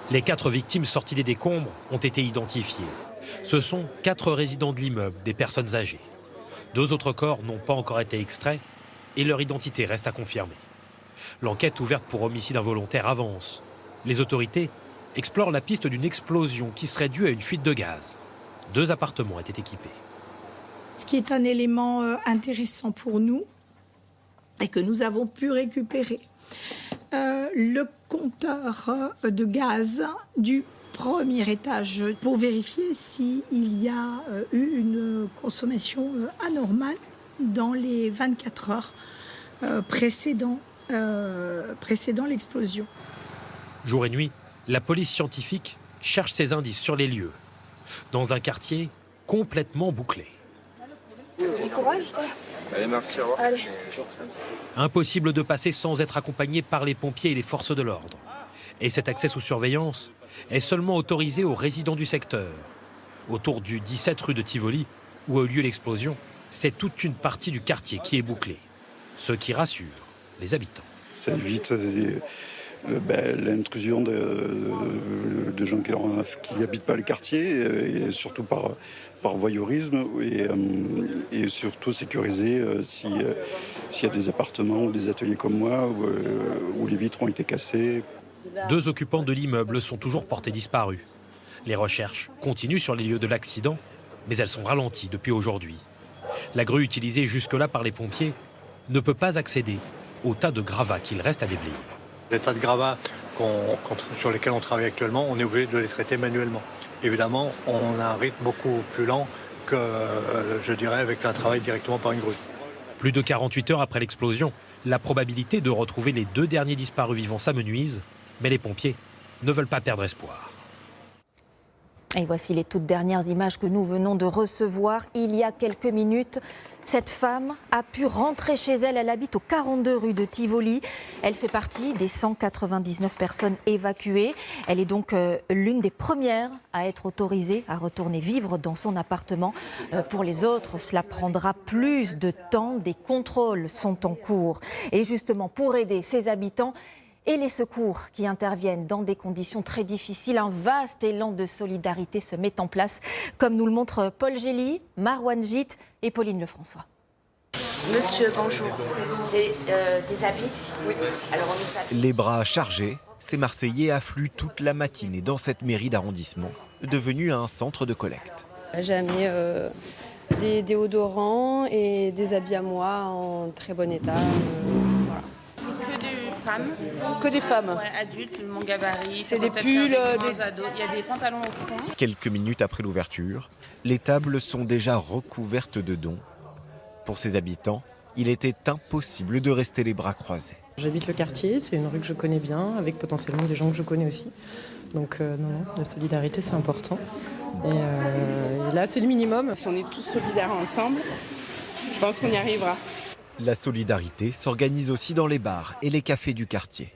Les 4 victimes sorties des décombres ont été identifiées. Ce sont 4 résidents de l'immeuble, des personnes âgées. 2 autres corps n'ont pas encore été extraits et leur identité reste à confirmer. L'enquête ouverte pour homicide involontaire avance. Les autorités explorent la piste d'une explosion qui serait due à une fuite de gaz. 2 appartements étaient équipés. Ce qui est un élément intéressant pour nous et que nous avons pu récupérer, le compteur de gaz du premier étage pour vérifier s'il y a eu une consommation anormale dans les 24 heures précédant l'explosion. Jour et nuit, la police scientifique cherche ses indices sur les lieux, dans un quartier complètement bouclé. Courage. Allez, merci, au revoir. Allez. Impossible de passer sans être accompagné par les pompiers et les forces de l'ordre. Et cet accès sous surveillance est seulement autorisé aux résidents du secteur. Autour du 17 rue de Tivoli, où a eu lieu l'explosion, c'est toute une partie du quartier qui est bouclée. Ce qui rassure les habitants. Ça évite l'intrusion de gens qui n'habitent pas le quartier, et surtout par voyeurisme, et surtout sécuriser s'il y a des appartements ou des ateliers comme moi où les vitres ont été cassées. 2 occupants de l'immeuble sont toujours portés disparus. Les recherches continuent sur les lieux de l'accident, mais elles sont ralenties depuis aujourd'hui. La grue utilisée jusque-là par les pompiers ne peut pas accéder au tas de gravats qu'il reste à déblayer. Les tas de gravats sur lesquels on travaille actuellement, on est obligé de les traiter manuellement. Évidemment, on a un rythme beaucoup plus lent que, je dirais, avec un travail directement par une grue. Plus de 48 heures après l'explosion, la probabilité de retrouver les 2 derniers disparus vivants s'amenuise, mais les pompiers ne veulent pas perdre espoir. Et voici les toutes dernières images que nous venons de recevoir il y a quelques minutes. Cette femme a pu rentrer chez elle. Elle habite au 42 rue de Tivoli. Elle fait partie des 199 personnes évacuées. Elle est donc l'une des premières à être autorisée à retourner vivre dans son appartement. Pour les autres, cela prendra plus de temps. Des contrôles sont en cours. Et justement, pour aider ces habitants et les secours qui interviennent dans des conditions très difficiles, un vaste élan de solidarité se met en place, comme nous le montrent Paul Gély, Marouane Gite et Pauline Lefrançois. Monsieur, bonjour. C'est des habits? Oui. Alors Les bras chargés, ces Marseillais affluent toute la matinée dans cette mairie d'arrondissement, devenue un centre de collecte. J'ai amené des déodorants et des habits à moi en très bon état. Voilà. Que des femmes. Ouais, adultes, mon gabarit. C'est des pulls, des ados. Il y a des pantalons au fond. Quelques minutes après l'ouverture, les tables sont déjà recouvertes de dons. Pour ces habitants, il était impossible de rester les bras croisés. J'habite le quartier, c'est une rue que je connais bien, avec potentiellement des gens que je connais aussi. Donc non, la solidarité c'est important. Et là c'est le minimum. Si on est tous solidaires ensemble, je pense qu'on y arrivera. La solidarité s'organise aussi dans les bars et les cafés du quartier.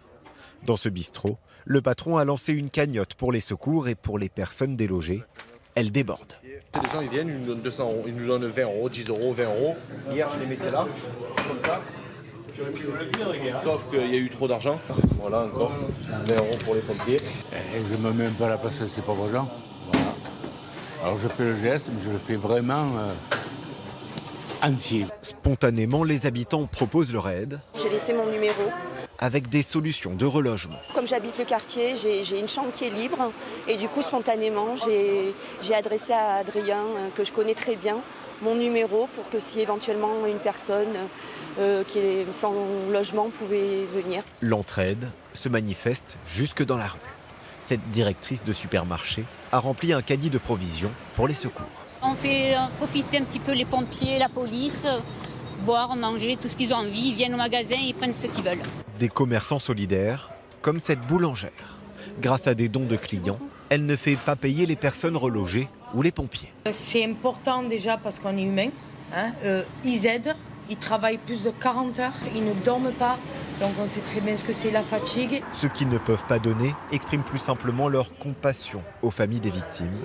Dans ce bistrot, le patron a lancé une cagnotte pour les secours et pour les personnes délogées. Elle déborde. Les gens ils viennent, ils nous donnent 200 €, ils nous donnent 20 €, 10 €, 20 €. Hier je les mettais là, comme ça. Sauf qu'il y a eu trop d'argent. Voilà encore, 20 € pour les pompiers. Et je me mets un peu à la place de ces pauvres gens. Voilà. Alors je fais le geste, mais je le fais vraiment entier. Spontanément, les habitants proposent leur aide. J'ai laissé mon numéro. Avec des solutions de relogement. Comme j'habite le quartier, j'ai une chambre qui est libre. Et du coup, spontanément, j'ai adressé à Adrien, que je connais très bien, mon numéro pour que si éventuellement une personne qui est sans logement pouvait venir. L'entraide se manifeste jusque dans la rue. Cette directrice de supermarché a rempli un caddie de provisions pour les secours. On fait profiter un petit peu les pompiers, la police, boire, manger, tout ce qu'ils ont envie. Ils viennent au magasin et ils prennent ce qu'ils veulent. Des commerçants solidaires, comme cette boulangère. Grâce à des dons de clients, elle ne fait pas payer les personnes relogées ou les pompiers. C'est important déjà parce qu'on est humain. Ils aident, ils travaillent plus de 40 heures, ils ne dorment pas. Donc on sait très bien ce que c'est la fatigue. Ceux qui ne peuvent pas donner expriment plus simplement leur compassion aux familles des victimes,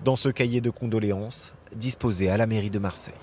dans ce cahier de condoléances disposé à la mairie de Marseille.